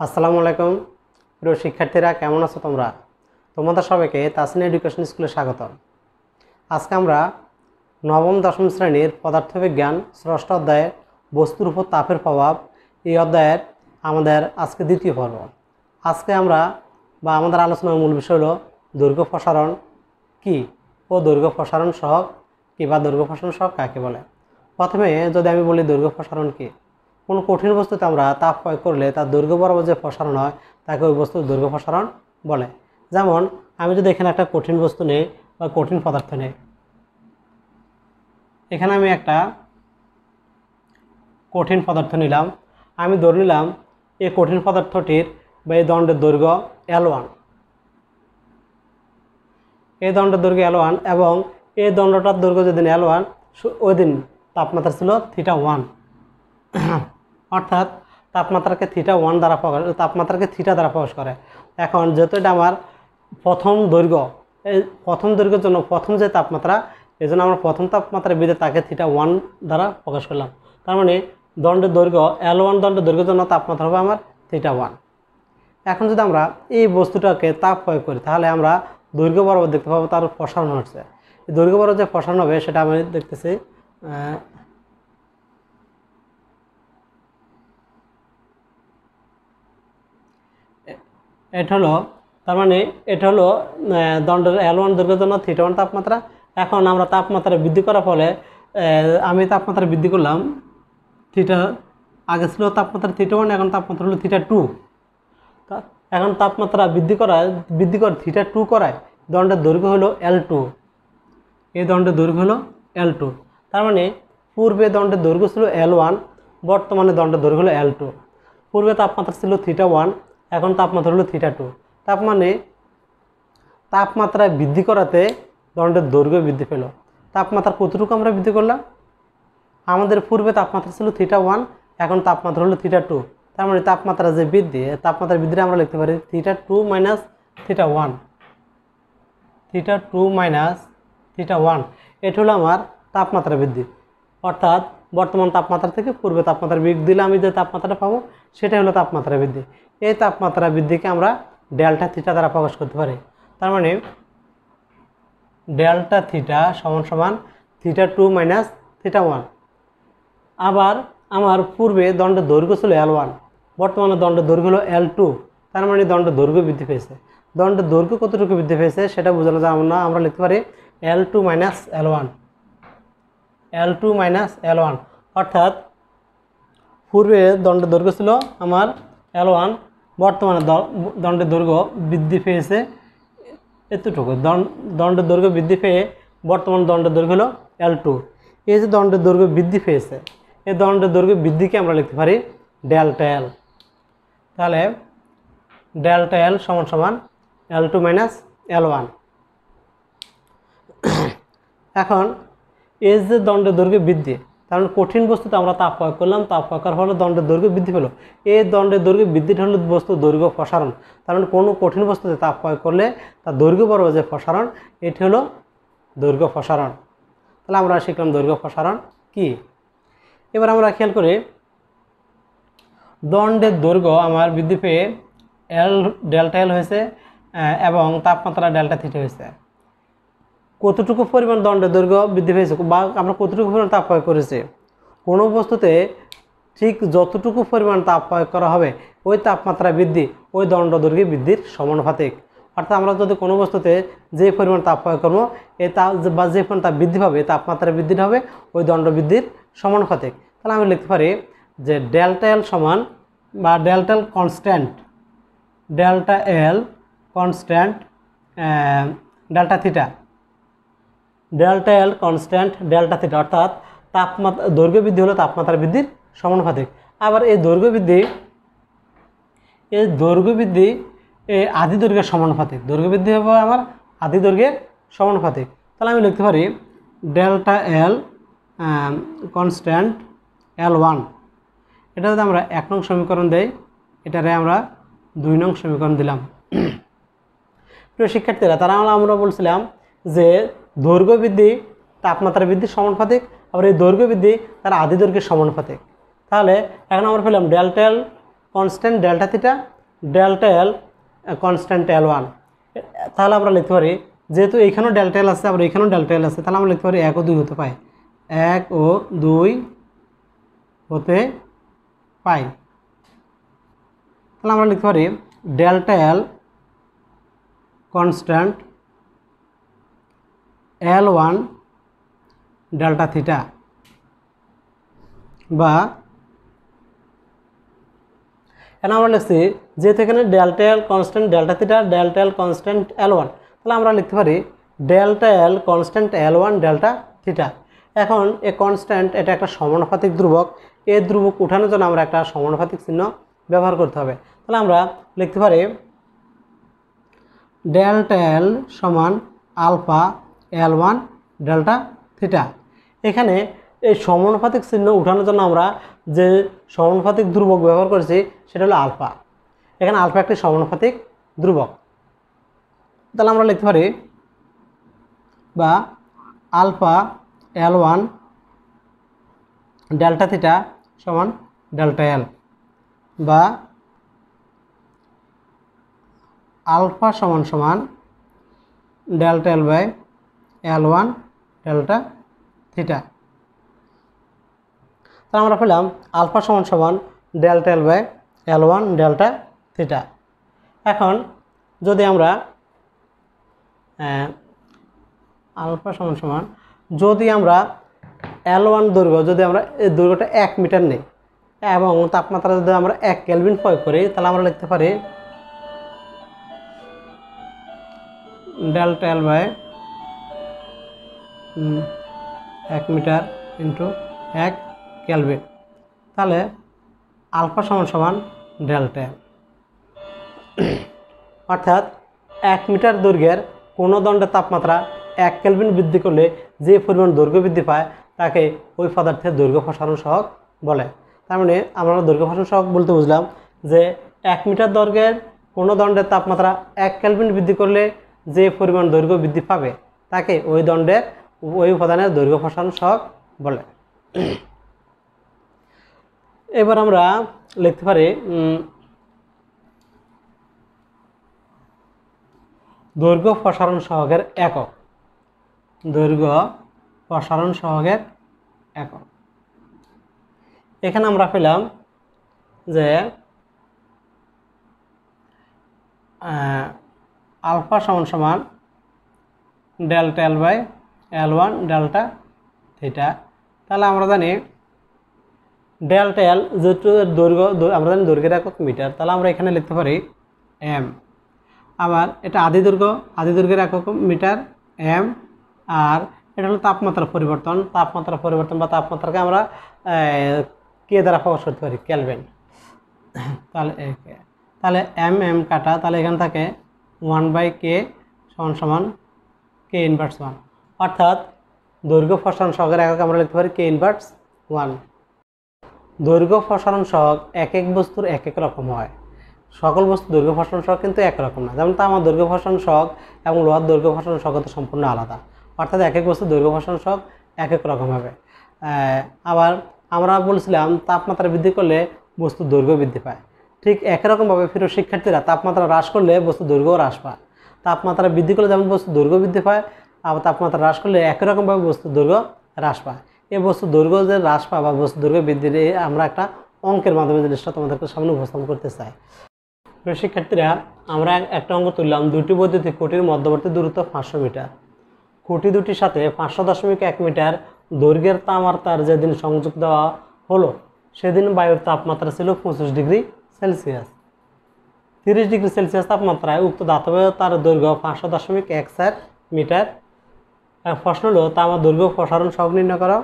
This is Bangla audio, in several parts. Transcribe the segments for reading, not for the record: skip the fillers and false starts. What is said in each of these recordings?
আসসালামু আলাইকুম প্রিয় শিক্ষার্থীরা, কেমন আছো তোমরা? তোমাদের সবাইকে তাসনিয়া এডুকেশন স্কুলে স্বাগতম। আজকে আমরা নবম দশম শ্রেণীর পদার্থবিজ্ঞান ষষ্ঠ অধ্যায়ে বস্তুর উপর তাপের প্রভাব এই অধ্যায়ের আমাদের আজকে দ্বিতীয় পর্ব। আজকে আমরা আমাদের আলোচনার মূল বিষয় হলো দৈর্ঘ্য প্রসারণ কী ও দৈর্ঘ্য প্রসারণ সহগ কী বা দৈর্ঘ্য প্রসারণ সহগ কাকে বলে। প্রথমে যদি আমি বলি দৈর্ঘ্য প্রসারণ কী, কোনো কঠিন বস্তুতে আমরা তাপ প্রয়োগ করলে তার দৈর্ঘ্য বরাবর যে প্রসারণ হয় তাকে ওই বস্তুর দৈর্ঘ্য প্রসারণ বলে। যেমন আমি যদি এখানে একটা কঠিন বস্তু নেই বা কঠিন পদার্থ নেই, এখানে আমি একটা কঠিন পদার্থ নিলাম, আমি ধরে নিলাম এই কঠিন পদার্থটির বা এই দণ্ডের দৈর্ঘ্য L1, এই দণ্ডের দৈর্ঘ্য L1 এবং এই দণ্ডটার দৈর্ঘ্য যেদিন L1 ওই দিন তাপমাত্রা ছিল θ1, অর্থাৎ তাপমাত্রাকে θ1 দ্বারা তাপমাত্রাকে θ দ্বারা প্রকাশ করে। এখন যেহেতু এটা আমার প্রথম দৈর্ঘ্য, এই প্রথম দৈর্ঘ্যের জন্য প্রথম যে তাপমাত্রা, এই জন্য আমরা প্রথম তাপমাত্রা বেঁধে তাকে θ1 দ্বারা প্রকাশ করলাম। তার মানে দণ্ডের দৈর্ঘ্য L1 দণ্ডের দৈর্ঘ্যের জন্য তাপমাত্রা হবে আমার θ1। এখন যদি আমরা এই বস্তুটাকে তাপ প্রয়োগ করি তাহলে আমরা দৈর্ঘ্য বরাবর দেখতে পাবো তার প্রসারণ হচ্ছে। এই দৈর্ঘ্য বরাবর যে প্রসারণ হবে সেটা আমি দেখতেছি। এটা হলো, তার মানে এটা হলো দণ্ডের L1 দৈর্ঘ্যের জন্য θ1 তাপমাত্রা। এখন আমরা তাপমাত্রা বৃদ্ধি করার ফলে আমি তাপমাত্রা বৃদ্ধি করলাম আগে ছিল তাপমাত্রা θ1, এখন তাপমাত্রা হলো θ2। এখন তাপমাত্রা বৃদ্ধি করে θ2 করায় দণ্ডের দৈর্ঘ্য হলো L2, এই দণ্ডের দৈর্ঘ্য হলো L2। তার মানে পূর্বে দণ্ডের দৈর্ঘ্য ছিল L1, বর্তমানে দণ্ডের দৈর্ঘ্য হলো L2। পূর্বে তাপমাত্রা ছিল θ1, এখন তাপমাত্রা হলো θ2। তার মানে তাপমাত্রা বৃদ্ধি করাতে দণ্ডের দৈর্ঘ্য বৃদ্ধি পেল। তাপমাত্রা কতটুকু আমরা বৃদ্ধি করলাম? আমাদের পূর্বে তাপমাত্রা ছিল θ1, এখন তাপমাত্রা হলো θ2। তার মানে তাপমাত্রা যে বৃদ্ধি, তাপমাত্রা বৃদ্ধিটা আমরা লিখতে পারি θ2 মাইনাস θ1, θ2 মাইনাস θ1। এটা হলো আমার তাপমাত্রা বৃদ্ধি, অর্থাৎ বর্তমান তাপমাত্রা থেকে পূর্বে তাপমাত্রা বৃদ্ধি দিলে আমি যে তাপমাত্রাটা পাবো সেটাই হলো তাপমাত্রা বৃদ্ধি। এই তাপমাত্রা বৃদ্ধিকে আমরা ডেল্টা থিটা দ্বারা প্রকাশ করতে পারি। তার মানে ডেল্টা থিটা সমান সমান θ2 মাইনাস θ1। আবার আমার পূর্বে দণ্ডের দৈর্ঘ্য ছিল L1, বর্তমানে দণ্ডের দৈর্ঘ্য হলো L2। তার মানে দণ্ডের দৈর্ঘ্য বৃদ্ধি পেয়েছে। দণ্ডের দৈর্ঘ্য কতটুকু বৃদ্ধি পেয়েছে সেটা বোঝানো যায় না, আমরা লিখতে পারি L2 minus L1, L2 minus L1। অর্থাৎ পূর্বে দণ্ডের দৈর্ঘ্য ছিল আমার L1, বর্তমানে দণ্ডের দৈর্ঘ্য বৃদ্ধি পেয়েছে এতটুকু। দণ্ডের দৈর্ঘ্য বৃদ্ধি পেয়ে বর্তমান দণ্ডের দৈর্ঘ্য হলো L2। এই যে দণ্ডের দৈর্ঘ্য বৃদ্ধি পেয়েছে, এই দণ্ডের দৈর্ঘ্য বৃদ্ধিকে আমরা লিখতে পারি ডেল্টা L। তাহলে ডেল্টা L সমান সমান L2 মাইনাস L1। এখন এই যে দণ্ডের দৈর্ঘ্য বৃদ্ধি, কারণ কঠিন বস্তুতে আমরা তাপ প্রয়োগ করলাম, তাপ প্রয়োগ করার ফলে দণ্ডের দৈর্ঘ্য বৃদ্ধি পেল। এই দণ্ডের দৈর্ঘ্য বৃদ্ধিটা হলো বস্তুর দৈর্ঘ্য প্রসারণ। কারণ কোনো কঠিন বস্তুতে তাপ প্রয়োগ করলে তার দৈর্ঘ্য বরাবর যে প্রসারণ, এটি হলো দৈর্ঘ্য প্রসারণ। তাহলে আমরা শিখলাম দৈর্ঘ্য প্রসারণ কি। এবার আমরা খেয়াল করি দণ্ডের দৈর্ঘ্য আমার বৃদ্ধি পেয়ে ডেল্টা L হয়েছে এবং তাপমাত্রা ডেল্টা থিটা হয়েছে। কতটুকু পরিমাণ দণ্ডের দৈর্ঘ্য বৃদ্ধি পেয়েছে বা আমরা কতটুকু পরিমাণ তাপ প্রয়োগ করেছি? কোনো বস্তুতে ঠিক যতটুকু পরিমাণ তাপ প্রয়োগ করা হবে ওই তাপমাত্রা বৃদ্ধি ওই দণ্ড দৈর্ঘ্য বৃদ্ধির সমানুপাতিক। অর্থাৎ আমরা যদি কোনো বস্তুতে যে পরিমাণ তাপ প্রয়োগ করবো এই তাপ বা যে পরিমাণ তাপ বৃদ্ধি পাবে তাপমাত্রা বৃদ্ধিটা হবে ওই দণ্ড বৃদ্ধির সমানুপাতিক। তাহলে আমি লিখতে পারি যে ডেল্টা L সমান বা delta L constant, delta L constant delta theta, delta L constant delta theta. অর্থাৎ তাপমাত্রা দৈর্ঘ্য বৃদ্ধি হলো তাপমাত্রা বৃদ্ধির সমানুপাতিক। আবার এই দৈর্ঘ্য বৃদ্ধি এই আদি দৈর্ঘ্যের সমানুপাতিক। দৈর্ঘ্য বৃদ্ধি হবে আমার আদি দৈর্ঘ্যের সমানুপাতিক। তাহলে আমি লিখতে পারি ডেল্টা L কনস্ট্যান্ট L1। এটা যদি আমরা 1 নং সমীকরণ দেই, এটারে আমরা 2 নং সমীকরণ দিলাম। প্রিয় শিক্ষার্থীরা, আমরা বলছিলাম যে দৈর্ঘ্য বৃদ্ধি তাপমাত্রা বৃদ্ধির সমানুপাতিক, আবার এই দৈর্ঘ্য বৃদ্ধি তার আদি দৈর্ঘ্যের সমানুপাতিক। তাহলে এখন আমরা পেলাম delta L constant delta theta, delta L constant L1। তাহলে আমরা লিখতে পারি, যেহেতু এইখানেও ডেল্টা এল আছে আবার এইখানেও ডেল্টা এল আছে, তাহলে আমরা লিখতে পারি 1 ও 2 হতে পায়, 1 ও 2 হতে পাই। তাহলে আমরা লিখতে পারি ডেল্টা এল কনস্ট্যান্ট L1 ডেল্টা থিটা, বা এখন আমরা লিখছি যেহেতু এখানে delta L constant delta theta, delta L constant L1, তাহলে আমরা লিখতে পারি ডেল্টা এল কনস্ট্যান্ট L1 ডেল্টা থিটা। এখন এ কনস্ট্যান্ট এটা একটা সমানুপাতিক ধ্রুবক, এই ধ্রুবক উঠানোর জন্য আমরা একটা সমানুপাতিক চিহ্ন ব্যবহার করতে হবে। তাহলে আমরা লিখতে পারি ডেল্টা এল সমান আলফা L1 ডেল্টা থিটা। এখানে এই সমানুপাতিক চিহ্ন উঠানোর জন্য আমরা যে সমানুপাতিক ধ্রুবক ব্যবহার করেছি সেটা হলো আলফা। এখানে আলফা একটি সমানুপাতিক ধ্রুবক। তাহলে আমরা লিখতে পারি বা আলফা L1 ডেল্টা থিটা সমান ডেল্টা এল, বা আলফা সমান সমান delta L by L1 delta theta. তাহলে আমরা পেলাম আলফা সমান সমান delta L by L1 delta theta. এখন যদি আমরা আলফা সমান সমান যদি আমরা L1 দৈর্ঘ্য যদি আমরা এই দৈর্ঘ্যটা 1 মিটার নেই এবং তাপমাত্রা যদি আমরা 1 কেলভিন প্রয়োগ করি, তাহলে আমরা লিখতে পারি delta L by 1 metre into 1 kelvin. তাহলে আলফা সমান সমান ডেল্টা এল, অর্থাৎ 1 মিটার দৈর্ঘ্যের কোনো দণ্ডের তাপমাত্রা 1 কেলভিন বৃদ্ধি করলে যে পরিমাণ দৈর্ঘ্য বৃদ্ধি পায় তাকে ওই পদার্থের দৈর্ঘ্য প্রসারণ সহগ বলে। তার মানে আমরা দৈর্ঘ্য প্রসারণ সহগ বলতে বুঝলাম যে 1 মিটার দৈর্ঘ্যের কোনো দণ্ডের তাপমাত্রা 1 কেলভিন বৃদ্ধি করলে যে পরিমাণ দৈর্ঘ্য বৃদ্ধি পাবে তাকে ওই দণ্ডের ওই উপাদানের দৈর্ঘ্য প্রসারণ সহগ বলে। এবার আমরা লিখতে পারি দৈর্ঘ্য প্রসারণ সহগের একক, দৈর্ঘ্য প্রসারণ সহগের একক। এখানে আমরা পেলাম যে আলফা সমান সমান delta L by L1 delta theta. তাহলে আমরা জানি ডেল্টা এল যেহেতু দৈর্ঘ্য, আমরা জানি দৈর্ঘ্যের একক মিটার, তাহলে আমরা এখানে লিখতে পারি এম। আবার এটা আদি দৈর্ঘ্যের একক মিটার এম, আর এটা হলো তাপমাত্রার পরিবর্তন, বা তাপমাত্রাকে আমরা কে দ্বারা প্রকাশ করতে পারি, কেলভিন। তাহলে এম কাটা, তাহলে এখানে থাকে 1/k সমান সমান k ইনভার্স 1, অর্থাৎ দৈর্ঘ্য প্রসারণ সহগের একক আমরা লিখতে পারি k ইনভার্স 1। দৈর্ঘ্য প্রসারণ সহগ এক এক বস্তুর এক এক রকম হয়, সকল বস্তুর দৈর্ঘ্য প্রসারণ সহগ কিন্তু একরকম না। যেমন তামার দৈর্ঘ্য প্রসারণ সহগ এবং লোহার দৈর্ঘ্য প্রসারণ সহগ তো সম্পূর্ণ আলাদা, অর্থাৎ এক এক বস্তুর দৈর্ঘ্য প্রসারণ সহগ এক এক রকম হবে। আবার আমরা বলছিলাম তাপমাত্রা বৃদ্ধি করলে বস্তুর দৈর্ঘ্য বৃদ্ধি পায়, ঠিক একরকমভাবে প্রিয় শিক্ষার্থীরা তাপমাত্রা হ্রাস করলে বস্তুর দৈর্ঘ্য হ্রাস পায়। তাপমাত্রা বৃদ্ধি করলে যেমন বস্তুর দৈর্ঘ্য বৃদ্ধি পায়, আবার তাপমাত্রা হ্রাস করলে একই রকমভাবে বস্তুর দৈর্ঘ্য হ্রাস পায়। এই বস্তুর দৈর্ঘ্য যে হ্রাস পায় বা বস্তুর দৈর্ঘ্য বৃদ্ধি, আমরা একটা অঙ্কের মাধ্যমে জিনিসটা তোমাদেরকে সামনে উপস্থাপন করতে চাই। প্রিয় শিক্ষার্থীরা, আমরা একটা অঙ্ক তুললাম, দুটি বৈদ্যুতিক খুঁটির মধ্যবর্তী দূরত্ব 500 মিটার। খুঁটি দুটির সাথে 500.1 মিটার দৈর্ঘ্যের তামার তার যেদিন সংযোগ দেওয়া হলো সেদিন বায়ুর তাপমাত্রা ছিল 25 ডিগ্রি সেলসিয়াস। 30 ডিগ্রি সেলসিয়াস তাপমাত্রায় উক্ত ধাতব তার দৈর্ঘ্য 500.14 মিটার। প্রশ্ন হলো তামার দৈর্ঘ্য প্রসারণ সহগ নির্ণয় করা।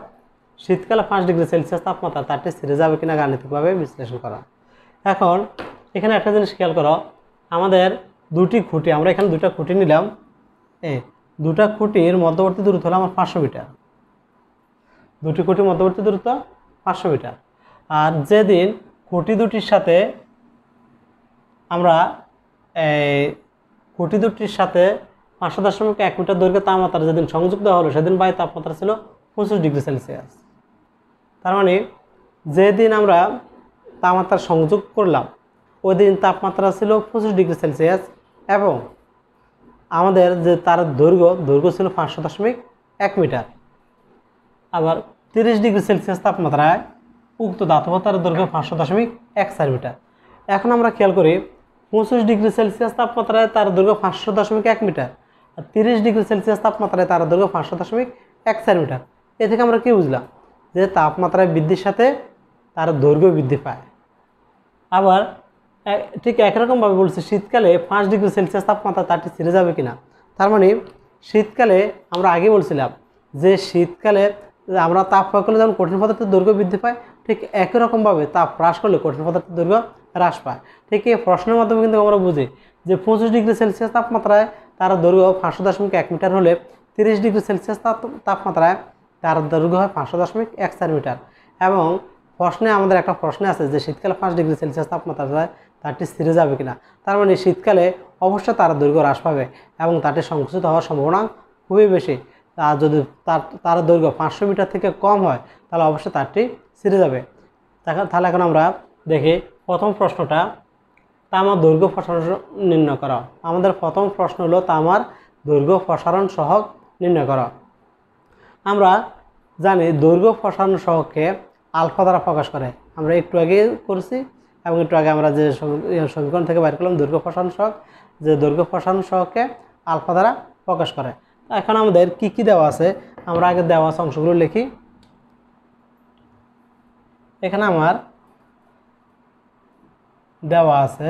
শীতকালে 5 ডিগ্রি সেলসিয়াস তাপমাত্রা তারটি ছিঁড়ে যাবে কিনা গাণিতিকভাবে বিশ্লেষণ করা। এখন এখানে একটা জিনিস খেয়াল করো, আমাদের দুটি খুঁটি, আমরা এখানে দুটা খুঁটি নিলাম, দুটা খুঁটির মধ্যবর্তী দূরত্ব হলো আমার 500 মিটার। দুটি খুঁটির মধ্যবর্তী দূরত্ব 500 মিটার। আর যেদিন খুঁটি দুটির সাথে আমরা খুঁটি দুটির সাথে 500.1 মিটার দৈর্ঘ্যের তাপমাত্রা যেদিন সংযোগ দেওয়া হলো সেদিন বায়ুর তাপমাত্রা ছিল 25 ডিগ্রি সেলসিয়াস। তার মানে যেদিন আমরা তাপমাত্রা সংযোগ করলাম ওই দিন তাপমাত্রা ছিল 25°C এবং আমাদের যে তার দৈর্ঘ্য ছিল 500.1 মিটার। আবার 30°C তাপমাত্রায় উক্ত ধাতব তারের দৈর্ঘ্য 500.14 মিটার। এখন আমরা খেয়াল করি 25°C তাপমাত্রায় তার দৈর্ঘ্য 500.1 মিটার আর 30°C তাপমাত্রায় তার দৈর্ঘ্য 500.14 মিটার। এ থেকে আমরা কি বুঝলাম যে তাপমাত্রায় বৃদ্ধির সাথে তার দৈর্ঘ্য বৃদ্ধি পায়। আবার ঠিক একরকমভাবে বলছি শীতকালে 5°C তাপমাত্রা তারটি ছিঁড়ে যাবে কিনা। তার মানে শীতকালে আমরা আগে বলছিলাম যে শীতকালে আমরা তাপ প্রয়োগ করলে যেমন কঠিন পদার্থের দৈর্ঘ্য বৃদ্ধি পায়, ঠিক একই রকমভাবে তাপ হ্রাস করলে কঠিন পদার্থের দৈর্ঘ্য হ্রাস পায়। ঠিক এই প্রশ্নের মাধ্যমে কিন্তু আমরা বুঝি যে 25°C তাপমাত্রায় তার দৈর্ঘ্য 500.1 মিটার হলে 30°C তাপমাত্রায় তার দৈর্ঘ্য হয় 500.14 মিটার। এবং প্রশ্নে আমাদের একটা প্রশ্ন আছে যে শীতকালে 5°C তাপমাত্রায় তারটি ছিঁড়ে যাবে কিনা। তার মানে শীতকালে অবশ্যই তার দৈর্ঘ্য হ্রাস পাবে এবং তারটি সংকুচিত হওয়ার সম্ভাবনা খুবই বেশি। আর যদি তার দৈর্ঘ্য 500 মিটার থেকে কম হয় তাহলে অবশ্যই তারটি ছিঁড়ে যাবে। তাহলে এখন আমরা দেখি প্রথম প্রশ্নটা, তামার দৈর্ঘ্য প্রসারণ নির্ণয় করা। আমাদের প্রথম প্রশ্ন হলো তামার দৈর্ঘ্য প্রসারণ সহগ নির্ণয় করা। আমরা জানি দৈর্ঘ্য প্রসারণ সহগকে আলফা দ্বারা প্রকাশ করে, আমরা একটু আগে করেছি এবং একটু আগে আমরা যে সমীকরণ থেকে বাইর করলাম দৈর্ঘ্য প্রসারণ সহগ, যে দৈর্ঘ্য প্রসারণ সহগকে আলফা দ্বারা প্রকাশ করে। এখন আমাদের কি কি দেওয়া আছে আমরা আগে দেওয়া আছে অংশগুলো লিখি। এখানে আমার দেওয়া আছে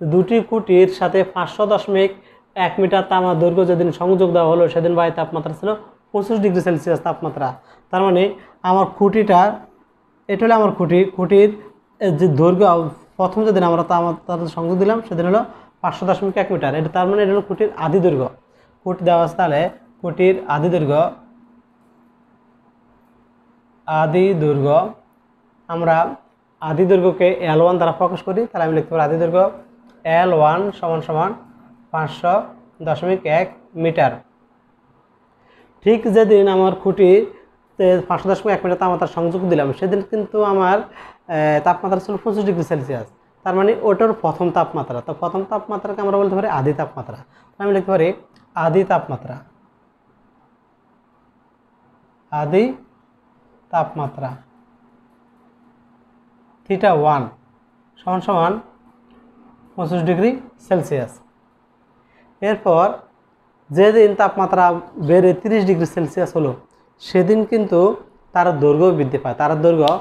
দুটি খুঁটির সাথে 500.1 মিটার তামার দৈর্ঘ্য যেদিন সংযোগ দেওয়া হলো সেদিন বায়ু তাপমাত্রা ছিল 25°C তাপমাত্রা। তার মানে আমার খুঁটিটা, এটা হলো আমার খুঁটির যে দৈর্ঘ্য প্রথম যেদিন আমরা তাপমাত্রা সংযোগ দিলাম সেদিন হলো 500.1 মিটার। এটা তার মানে এটা হলো খুঁটির আদি দৈর্ঘ্য। খুঁটি দেওয়া আছে, তাহলে খুঁটির আদি দৈর্ঘ্য আমরা আদি দৈর্ঘ্যকে L1 দ্বারা প্রকাশ করি। তাহলে আমি লিখতে পারি আদি দৈর্ঘ্য L1 = 500.1 মিটার। ঠিক যেদিন আমার খুঁটিতে 500.1 মিটার তাপমাত্রা সংযোগ দিলাম সেদিন কিন্তু আমার তাপমাত্রা ছিল 25°C। তার মানে ওটার প্রথম তাপমাত্রা। তো প্রথম তাপমাত্রাকে আমরা বলতে পারি আদি তাপমাত্রা। আমি লিখতে পারি আদি তাপমাত্রা θ1 = 25°C। এরপর যেদিন তাপমাত্রা বেড়ে 30°C হলো সেদিন কিন্তু তার দৈর্ঘ্য বৃদ্ধি পায়। তার দৈর্ঘ্য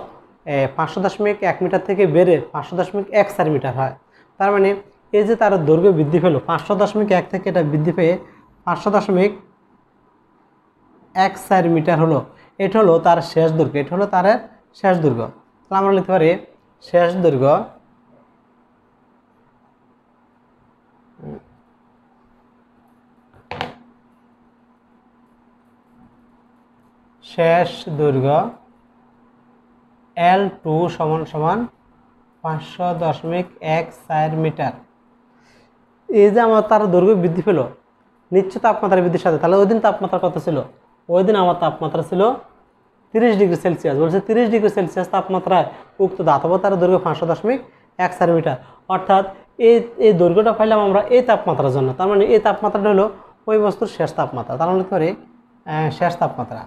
500.1 মিটার থেকে বেড়ে 500.14 মিটার হয়। তার মানে এই যে তার দৈর্ঘ্য বৃদ্ধি পেল 500.1 থেকে এটা বৃদ্ধি পেয়ে 500.14 মিটার হলো। এটা হলো তার শেষ দৈর্ঘ্য, এটা হলো তার শেষ দৈর্ঘ্য। তাহলে আমরা লিখতে পারি শেষ দৈর্ঘ্য L2 = 500.14 মিটার। এই যে আমার তার দৈর্ঘ্য বৃদ্ধি পেল নিশ্চিত তাপমাত্রা বৃদ্ধির সাথে, তাহলে ওই দিন তাপমাত্রা কত ছিল? ওই দিন আমার তাপমাত্রা ছিল 30°C। বলছে 30°C তাপমাত্রায় উক্ত ধাতব তারের দৈর্ঘ্য 500.14 মিটার। অর্থাৎ এই দৈর্ঘ্যটা পাইলাম আমরা এই তাপমাত্রার জন্য। তার মানে এই তাপমাত্রাটা হলো ওই বস্তুর শেষ তাপমাত্রা। তার মানে লিখতে পারি শেষ তাপমাত্রা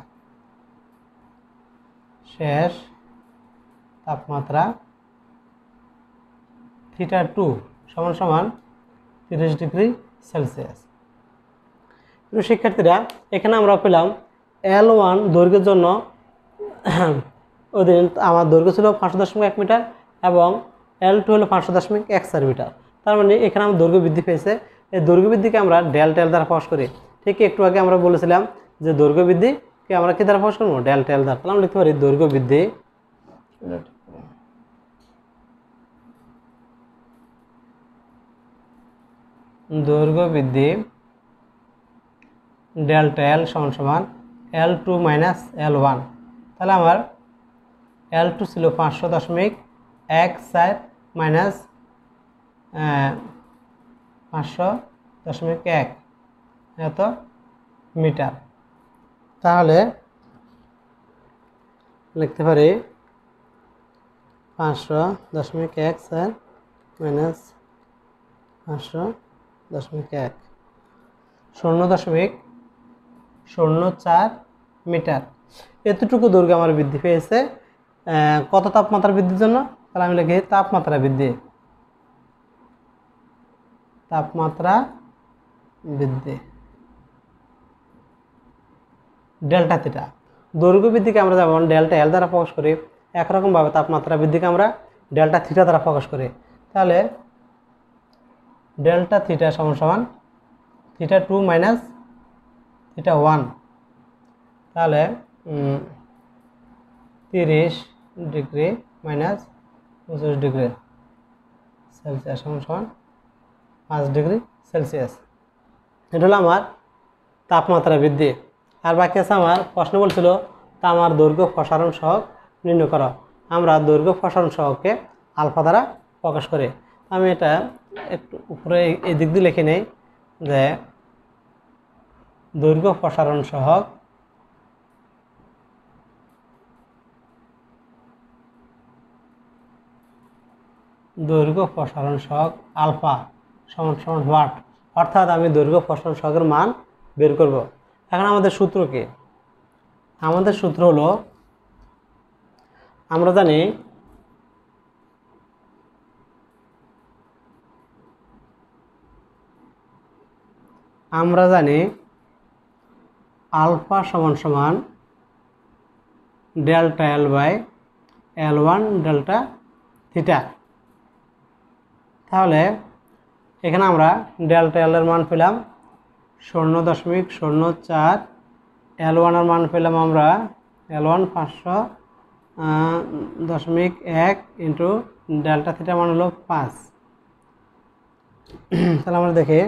θ2 = 30°C। শিক্ষার্থীরা এখানে আমরা পেলাম L1 দৈর্ঘ্যের জন্য ওই দিন আমার দৈর্ঘ্য ছিল 500.1 মিটার এবং L2 হলো 500.14 মিটার। তার মানে এখানে আমার দৈর্ঘ্য বৃদ্ধি পেয়েছে। এই দৈর্ঘ্য বৃদ্ধিকে আমরা ডেল্টা L দ্বারা প্রকাশ করি। ঠিক একটু আগে আমরা বলেছিলাম যে দৈর্ঘ্য বৃদ্ধিকে আমরা কি দ্বারা প্রকাশ করবো? ডেল্টা L দ্বারা। তাহলে আমরা লিখতে পারি দৈর্ঘ্য বৃদ্ধি ডেল্টা L = L2 - L1। তাহলে আমার L2 ছিল 500.14 মাইনাস 500.1 এত মিটার। তাহলে লিখতে পারি 500.14 মাইনাস 500.1 0.04 মিটার। এতটুকু দৈর্ঘ্য আমার বৃদ্ধি পেয়েছে কত তাপমাত্রা বৃদ্ধির জন্য? তাহলে আমি লিখি তাপমাত্রা বৃদ্ধি, ডেল্টা থিটা। দৈর্ঘ্য বৃদ্ধিকে আমরা যেমন ডেল্টা এল দ্বারা প্রকাশ করি, একরকমভাবে তাপমাত্রা বৃদ্ধিকে আমরা ডেল্টা থিটা দ্বারা প্রকাশ করি। তাহলে ডেল্টা থিটা সমান সমান থিটা 2 মাইনাস থিটা 1, তাহলে 30 ডিগ্রি মাইনাস 25 ডিগ্রি সেলসিয়াস সমান সমান 5 ডিগ্রি সেলসিয়াস। এটা হলো আমার তাপমাত্রা বৃদ্ধি। আর বাকি আছে আমার প্রশ্ন বলছিল তামার দৈর্ঘ্য প্রসারণ সহগ নির্ণয় করো। আমরা দৈর্ঘ্য প্রসারণ সহগকে আলফা দ্বারা প্রকাশ করি। আমি এটা একটু উপরে এই দিক দিয়ে লিখে নেই যে দৈর্ঘ্য প্রসারণ সহগ আলফা সমান সমান ওয়াট, অর্থাৎ আমি দৈর্ঘ্য প্রসারণ সহগের মান বের করব। এখন আমাদের সূত্র কি? আমাদের সূত্র হলো আমরা জানি আলফা সমান সমান delta L by L1 delta theta. তাহলে এখানে আমরা ডেল্টা এল এর মান পেলাম 0.04, L1 এর মান পেলাম আমরা L1 500.1 ইন্টু ডেল্টা থিটা মান হলো 5। তাহলে আমরা দেখি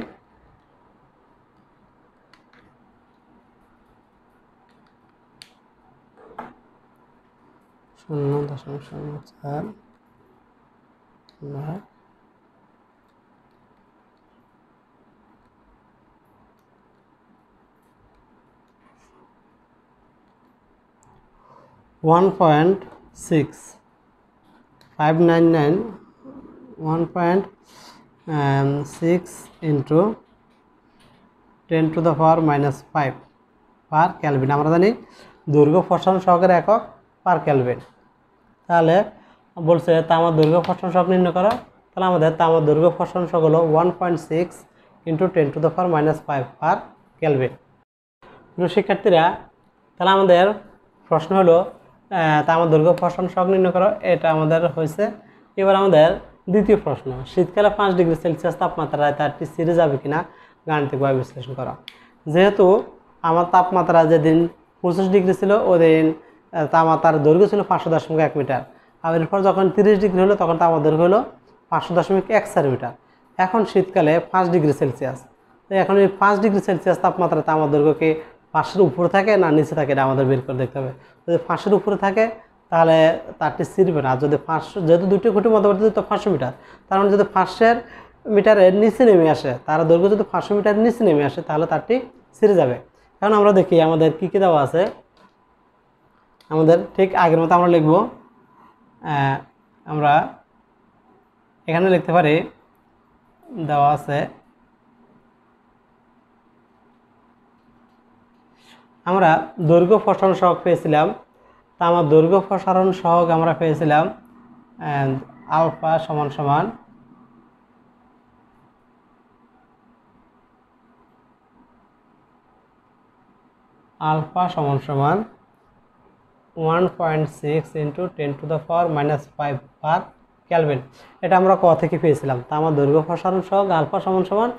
0.04 1.6 599 1.6 into 10 to the power -5 per kelvin. আমরা জানি দৈর্ঘ্য প্রসারণ সহগের একক পার কেলভিন। তাহলে বলছে তামার দৈর্ঘ্য প্রসারণ সহগ নির্ণয় করা। তাহলে আমাদের তামার দৈর্ঘ্য প্রসারণ সহগ হলো 1.6 into 10 to the power -5 per kelvin. প্রিয় শিক্ষার্থীরা, তাহলে আমাদের প্রশ্ন হলো তামার দৈর্ঘ্য প্রসারণ সহগ নির্ণয় করো, এটা আমাদের হয়েছে। এবার আমাদের দ্বিতীয় প্রশ্ন, শীতকালে 5 ডিগ্রি সেলসিয়াস তাপমাত্রায় তারটি সিরে যাবে কিনা গাণিতিকভাবে বিশ্লেষণ করা। যেহেতু আমার তাপমাত্রা যেদিন 25 ডিগ্রি ছিল ওদিন তার দৈর্ঘ্য ছিল 500.1 মিটার, আর এরপর যখন 30 ডিগ্রি হলো তখন তামার দৈর্ঘ্য হলো 500.14 মিটার। এখন শীতকালে 5 ডিগ্রি সেলসিয়াস, তো এখন এই 5 ডিগ্রি সেলসিয়াস তাপমাত্রা তামার দৈর্ঘ্যকে 500-এর উপরে থাকে না নিচে থাকে, এটা আমাদের বের করে দেখতে হবে। যদি 500-এর উপরে থাকে তাহলে তারটি ছিঁড়বে না। আর যদি 500, যেহেতু দুটো খুঁটির মধ্যবর্তী তো 500 মিটার, তার মানে যদি 500 মিটারের নিচে নেমে আসে, তার দৈর্ঘ্য যদি 500 মিটারের নিচে নেমে আসে তাহলে তারটি ছিঁড়ে যাবে। এখন আমরা দেখি আমাদের কী কী দেওয়া আছে। আমাদের ঠিক আগের মতো আমরা লিখব। আমরা এখানে লিখতে পারি দেওয়া আছে আমরা দৈর্ঘ্য প্রসারণ সহগ পেয়েছিলাম। তা আমার দৈর্ঘ্য প্রসারণ সহগ আমরা পেয়েছিলাম আলফা সমান সমান আলফা সমান সমান 1.6 into 10 to the power -5 per kelvin. এটা আমরা ক থেকে পেয়েছিলাম। তা আমার দৈর্ঘ্য প্রসারণ সহগ আলফা সমান সমান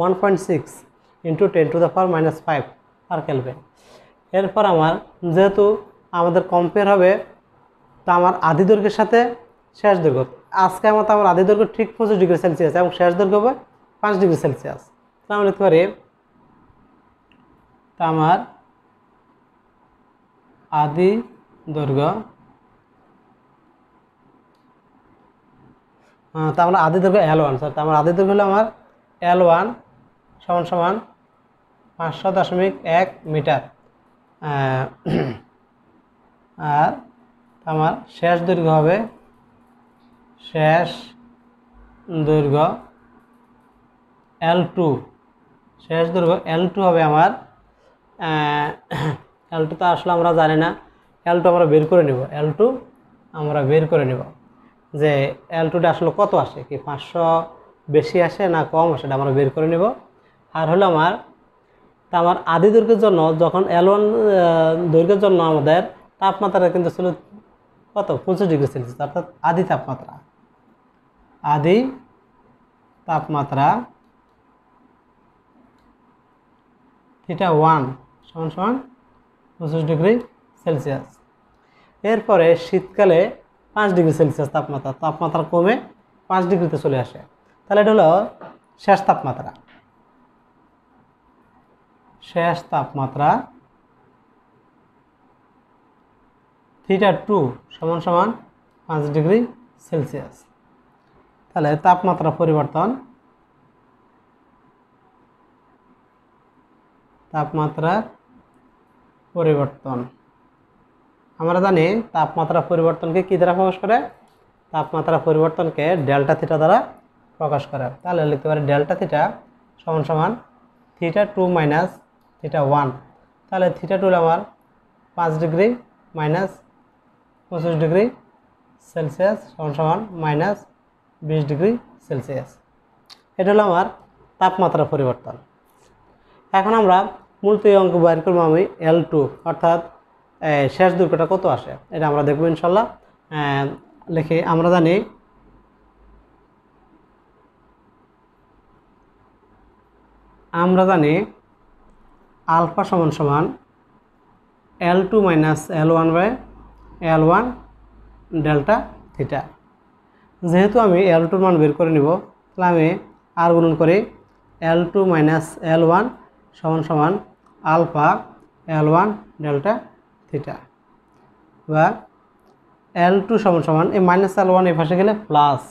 1.6 into 10 to the power -5 per kelvin. এরপর আমার যেহেতু আমাদের কম্পেয়ার হবে তা আমার আদি দৈর্ঘ্যের সাথে শেষ দৈর্ঘ্য, আজকে আমার আদি দৈর্ঘ্য ঠিক 25 ডিগ্রি সেলসিয়াস এবং শেষ দৈর্ঘ্য হবে 5 ডিগ্রি সেলসিয়াস। তাহলে আমরা লিখতে পারি তা আমার আদি দৈর্ঘ্য, তা আমরা আদি দৈর্ঘ্য L1, স্যার তা আমার আদি দৈর্ঘ্য হলো আমার L1 সমান সমান 500.1 মিটার, আর আমার শেষ দৈর্ঘ্য হবে শেষ দৈর্ঘ্য L2, শেষ দৈর্ঘ্য L2 হবে আমার L2 তো আসলে আমরা জানি না, L2 আমরা বের করে নিব, L2 আমরা বের করে নিব যে L2টা আসলে কত আসে, কি 500 বেশি আসে না কম আসে, এটা আমরা বের করে নিব। আর হলো আমার আদি দৈর্ঘ্যের জন্য যখন L1 দৈর্ঘ্যের জন্য আমাদের তাপমাত্রা কিন্তু ছিল কত 25 ডিগ্রি সেলসিয়াস, অর্থাৎ আদি তাপমাত্রা θ1 সমান সমান 25 ডিগ্রি সেলসিয়াস। এরপরে শীতকালে 5 ডিগ্রি সেলসিয়াস তাপমাত্রা কমে 5 ডিগ্রিতে চলে আসে। তাহলে এটা হলো শেষ তাপমাত্রা θ2 সমান সমান 5 ডিগ্রি সেলসিয়াস। তাহলে তাপমাত্রা পরিবর্তন আমরা জানি তাপমাত্রা পরিবর্তনকে কি দ্বারা প্রকাশ করে, তাপমাত্রা পরিবর্তনকে ডেল্টা থিটা দ্বারা প্রকাশ করে। তাহলে লিখতে পারি ডেল্টা থিটা সমান সমান θ2 মাইনাস θ1। তাহলে θ2 হলো আমার 5 ডিগ্রি মাইনাস 25 ডিগ্রি সেলসিয়াস সমান সমান মাইনাস 20 ডিগ্রি সেলসিয়াস। এটা হলো আমার তাপমাত্রা পরিবর্তন। এখন আমরা মূলত এই অঙ্ক বের করবো আমি L2, অর্থাৎ শেষ দৈর্ঘ্যটা কত আসে এটা আমরা দেখব ইনশাল্লাহ। লিখে আমরা জানি আলফা সমান সমান L2 minus L1 by L1 delta theta. যেহেতু আমি L2 মান বের করে নিব, তাহলে আমি আর গুণন করি L2 মাইনাস L1 সমান সমান আলফা L1 ডেল্টা থিটা, বা L2 সমান সমান এই মাইনাস L1 এই পাশে গেলে প্লাস,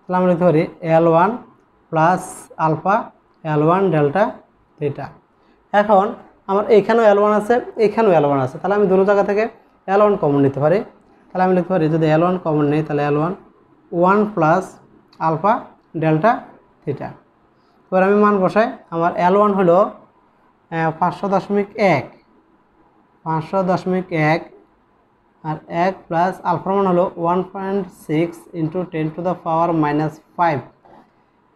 তাহলে আমরা লিখতে পারি L1 plus alpha L1 delta theta. এখন আমার এইখানেও L1 আছে, এইখানেও L1 আছে, তাহলে আমি দুটো জায়গা থেকে L1 কমন নিতে পারি। তাহলে আমি লিখতে পারি যদি L1 কমন নেই তাহলে L1 1 plus alpha delta theta. এবার আমি মান বসাই, আমার L1 হলো 500.1 আর 1 প্লাস আলফার মান হলো 1.6 ইন্টু 10⁻⁻5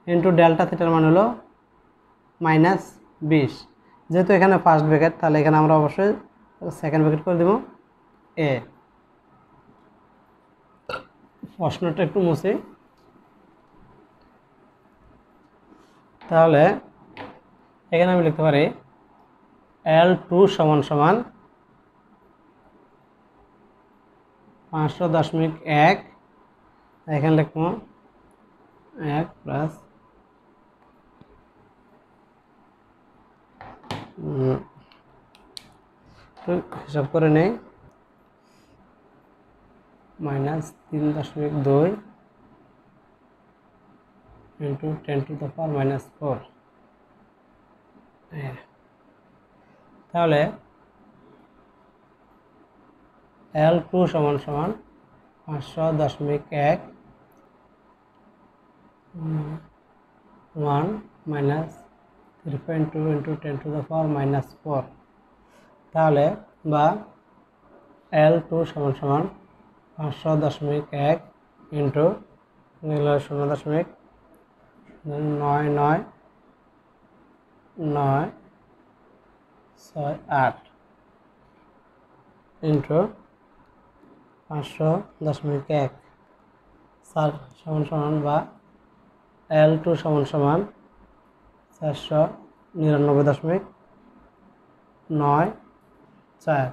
ইন্টু ডেল্টা থিটার মান হলো -20। যেহেতু এখানে ফার্স্ট ব্র্যাকেট, তাহলে এখানে আমরা অবশ্যই সেকেন্ড ব্র্যাকেট করে দেব এ। প্রশ্নটা একটু মুছে, তাহলে এখানে আমি লিখতে পারি L2 সমান সমান 500.1, এখানে লিখব 1 প্লাস হিসাব করে নেই -3.2 ইন্টু 10⁻⁻4। তাহলে L2 সমান সমান 500.1 1 মাইনাস 3.2 ইন্টু 10⁻⁻4, তাহলে বা L2 সমান সমান 500.1 ইন্টু 0.99968 ইন্টু 500.1 স্যার সমান সমান বা L2 সমান সমান 499.94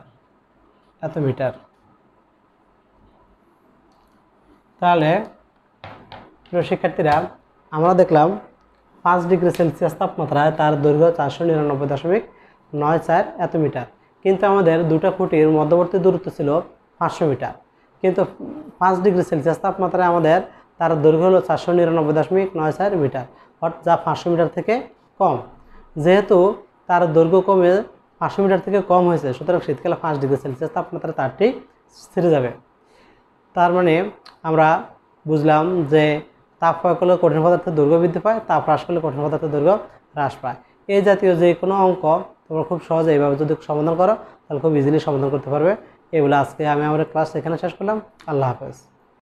এত মিটার। তাহলে প্রিয় শিক্ষার্থীরা, আমরা দেখলাম 5 ডিগ্রি সেলসিয়াস তাপমাত্রায় তার দৈর্ঘ্য 499.94 এত মিটার, কিন্তু আমাদের দুটো খুঁটির মধ্যবর্তী দূরত্ব ছিল 500 মিটার। কিন্তু 5 ডিগ্রি সেলসিয়াস তাপমাত্রায় আমাদের তার দৈর্ঘ্য হলো 499.94 মিটার, অর্থাৎ যা 500 মিটার থেকে কম। যেহেতু তার দৈর্ঘ্য কমে 500 মিটার থেকে কম হয়েছে, সুতরাং শীতকালে 5 ডিগ্রি সেলসিয়াস তাপমাত্রা তারটি ছেড়ে যাবে। তার মানে আমরা বুঝলাম যে তাপ প্রয়োগ করলে কঠিন পদার্থের দৈর্ঘ্য বৃদ্ধি পায়, তাপ হ্রাস করলে কঠিন পদার্থের দৈর্ঘ্য হ্রাস পায়। এই জাতীয় যে কোনো অঙ্ক তোমরা খুব সহজে এইভাবে যদি সমাধান করো তাহলে খুব ইজিলি সমাধান করতে পারবে। এগুলো আজকে আমি আমার ক্লাস এখানে শেষ করলাম। আল্লাহ হাফেজ।